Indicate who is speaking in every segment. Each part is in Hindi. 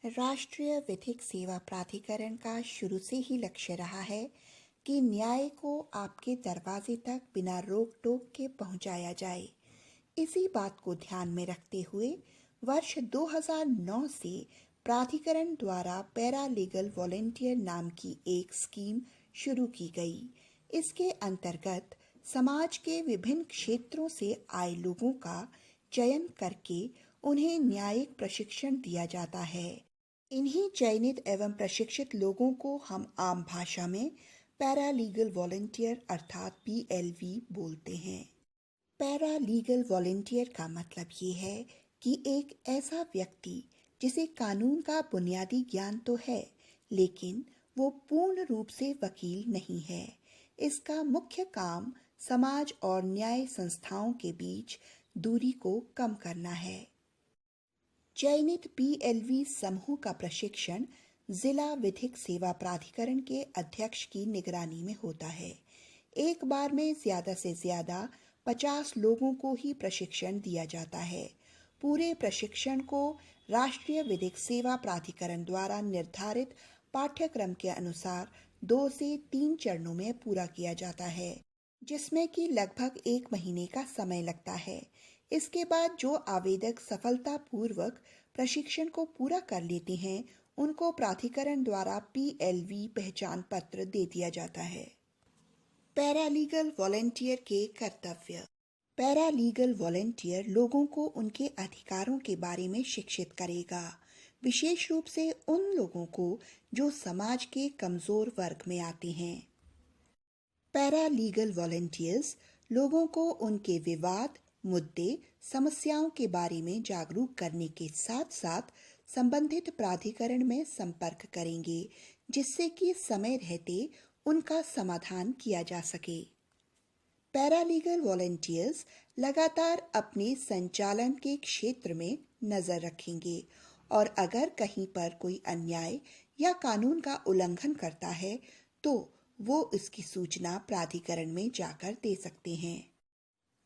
Speaker 1: राष्ट्रीय विधिक सेवा प्राधिकरण का शुरू से ही लक्ष्य रहा है कि न्याय को आपके दरवाजे तक बिना रोक टोक के पहुंचाया जाए। इसी बात को ध्यान में रखते हुए वर्ष 2009 से प्राधिकरण द्वारा पैरालीगल वॉलेंटियर नाम की एक स्कीम शुरू की गई। इसके अंतर्गत समाज के विभिन्न क्षेत्रों से आए लोगों का चयन करके उन्हें न्यायिक प्रशिक्षण दिया जाता है। इन्हीं चयनित एवं प्रशिक्षित लोगों को हम आम भाषा में पैरालीगल वॉलेंटियर अर्थात PLV बोलते हैं। पैरालीगल वॉलेंटियर का मतलब ये है कि एक ऐसा व्यक्ति जिसे कानून का बुनियादी ज्ञान तो है, लेकिन वो पूर्ण रूप से वकील नहीं है। इसका मुख्य काम समाज और न्याय संस्थाओं के बीच दूरी को कम करना है। चयनित PLV समूह का प्रशिक्षण जिला विधिक सेवा प्राधिकरण के अध्यक्ष की निगरानी में होता है। एक बार में ज्यादा से ज्यादा 50 लोगों को ही प्रशिक्षण दिया जाता है। पूरे प्रशिक्षण को राष्ट्रीय विधिक सेवा प्राधिकरण द्वारा निर्धारित पाठ्यक्रम के अनुसार 2 से 3 चरणों में पूरा किया जाता है, जिसमें कि लगभग 1 महीने का समय लगता है। इसके बाद जो आवेदक सफलतापूर्वक प्रशिक्षण को पूरा कर लेते हैं, उनको प्राधिकरण द्वारा PLV पहचान पत्र दे दिया जाता है। पैरालीगल वॉलेंटियर के कर्तव्य। पैरालीगल वॉलेंटियर लोगों को उनके अधिकारों के बारे में शिक्षित करेगा, विशेष रूप से उन लोगों को जो समाज के कमजोर वर्ग में आते हैं। पैरालीगल वॉलेंटियर्स लोगों को उनके विवाद, मुद्दे, समस्याओं के बारे में जागरूक करने के साथ साथ संबंधित प्राधिकरण में संपर्क करेंगे, जिससे कि समय रहते उनका समाधान किया जा सके। पैरालीगल वॉलेंटियर्स लगातार अपने संचालन के क्षेत्र में नजर रखेंगे और अगर कहीं पर कोई अन्याय या कानून का उल्लंघन करता है तो वो इसकी सूचना प्राधिकरण में जाकर दे सकते हैं।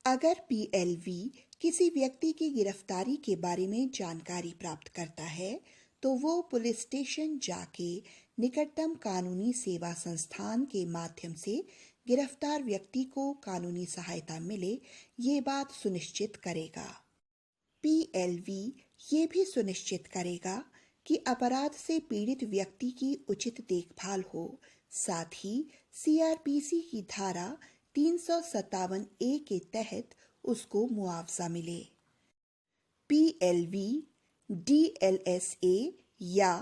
Speaker 1: अगर PLV किसी व्यक्ति की गिरफ्तारी के बारे में जानकारी प्राप्त करता है तो वो पुलिस स्टेशन जाके निकटतम कानूनी सेवा संस्थान के माध्यम से गिरफ्तार व्यक्ति को कानूनी सहायता मिले, ये बात सुनिश्चित करेगा। PLV ये भी सुनिश्चित करेगा कि अपराध से पीड़ित व्यक्ति की उचित देखभाल हो, साथ ही CRPC की धारा 357A के तहत उसको मुआवजा मिले। PLV DLSA या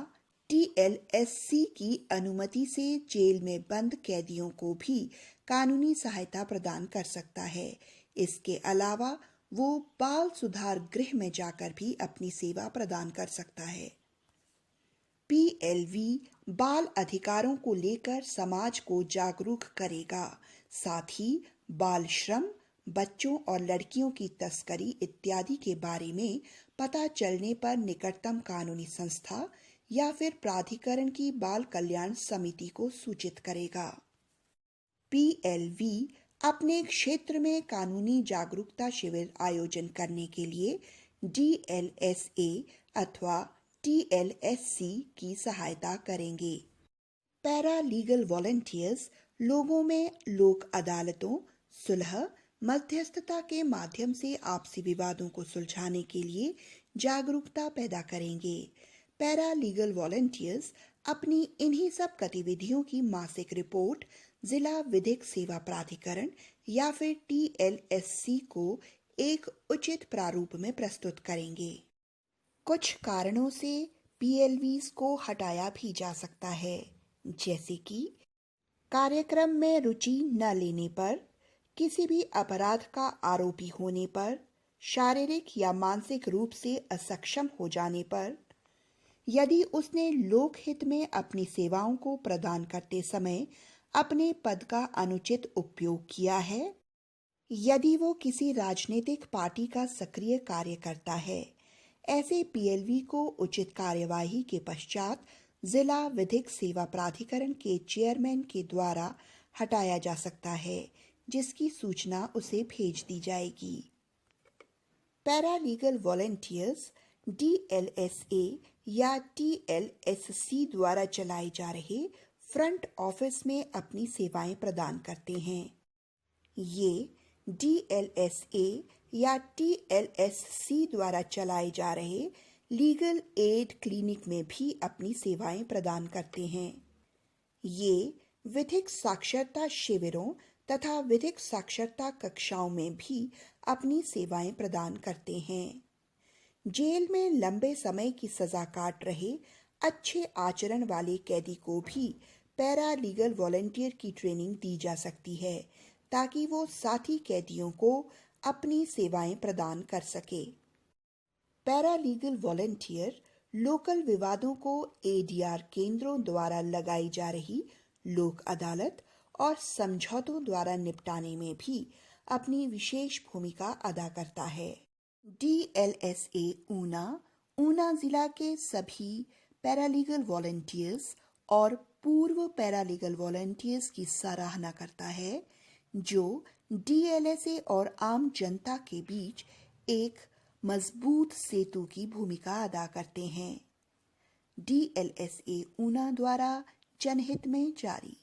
Speaker 1: TLSC की अनुमति से जेल में बंद कैदियों को भी कानूनी सहायता प्रदान कर सकता है। इसके अलावा वो बाल सुधार गृह में जाकर भी अपनी सेवा प्रदान कर सकता है। PLV बाल अधिकारों को लेकर समाज को जागरूक करेगा, साथ ही बाल श्रम, बच्चों और लड़कियों की तस्करी इत्यादि के बारे में पता चलने पर निकटतम कानूनी संस्था या फिर प्राधिकरण की बाल कल्याण समिति को सूचित करेगा। PLV अपने क्षेत्र में कानूनी जागरूकता शिविर आयोजन करने के लिए DLSA अथवा TLSC की सहायता करेंगे। पैरालीगल वॉलेंटियर्स लोगों में लोक अदालतों, सुलह, मध्यस्थता के माध्यम से आपसी विवादों को सुलझाने के लिए जागरूकता पैदा करेंगे। पैरालीगल वॉलेंटियर्स अपनी इन्हीं सब गतिविधियों की मासिक रिपोर्ट जिला विधिक सेवा प्राधिकरण या फिर TLSC को एक उचित प्रारूप में प्रस्तुत करेंगे। कुछ कारणों से PLVs को हटाया भी जा सकता है, जैसे कि कार्यक्रम में रुचि न लेने पर, किसी भी अपराध का आरोपी होने पर, शारीरिक या मानसिक रूप से असक्षम हो जाने पर, यदि उसने लोकहित में अपनी सेवाओं को प्रदान करते समय अपने पद का अनुचित उपयोग किया है, यदि वो किसी राजनीतिक पार्टी का सक्रिय कार्यकर्ता है। ऐसे PLV को उचित कार्यवाही के पश्चात जिला विधिक सेवा प्राधिकरण के चेयरमैन के द्वारा हटाया जा सकता है, जिसकी सूचना उसे भेज दी जाएगी। पैरालीगल वॉलेंटियर्स DLSA या TLSC द्वारा चलाए जा रहे फ्रंट ऑफिस में अपनी सेवाएं प्रदान करते हैं। ये DLSA या TLSC द्वारा चलाए जा रहे लीगल एड क्लिनिक में भी अपनी सेवाएं प्रदान करते हैं। ये विधिक साक्षरता शिविरों तथा विधिक साक्षरता कक्षाओं में भी अपनी सेवाएं प्रदान करते हैं। जेल में लंबे समय की सजा काट रहे अच्छे आचरण वाले कैदी को भी पैरा लीगल वॉलंटियर की ट्रेनिंग दी जा सकती है ताकि वो साथी कैदियों को अपनी सेवाएं प्रदान कर सके। पैरा लीगल वॉलंटियर लोकल विवादों को ADR केंद्रों द्वारा लगाई जा रही लोक अदालत और समझौतों द्वारा निपटाने में भी अपनी विशेष भूमिका अदा करता है। DLSA ऊना जिला के सभी पैरालीगल वॉलंटियर्स और पूर्व पैरालीगल वॉलंटियर्स की सराहना करता है जो DLSA और आम जनता के बीच एक मजबूत सेतु की भूमिका अदा करते हैं। DLSA ऊना द्वारा जनहित में जारी।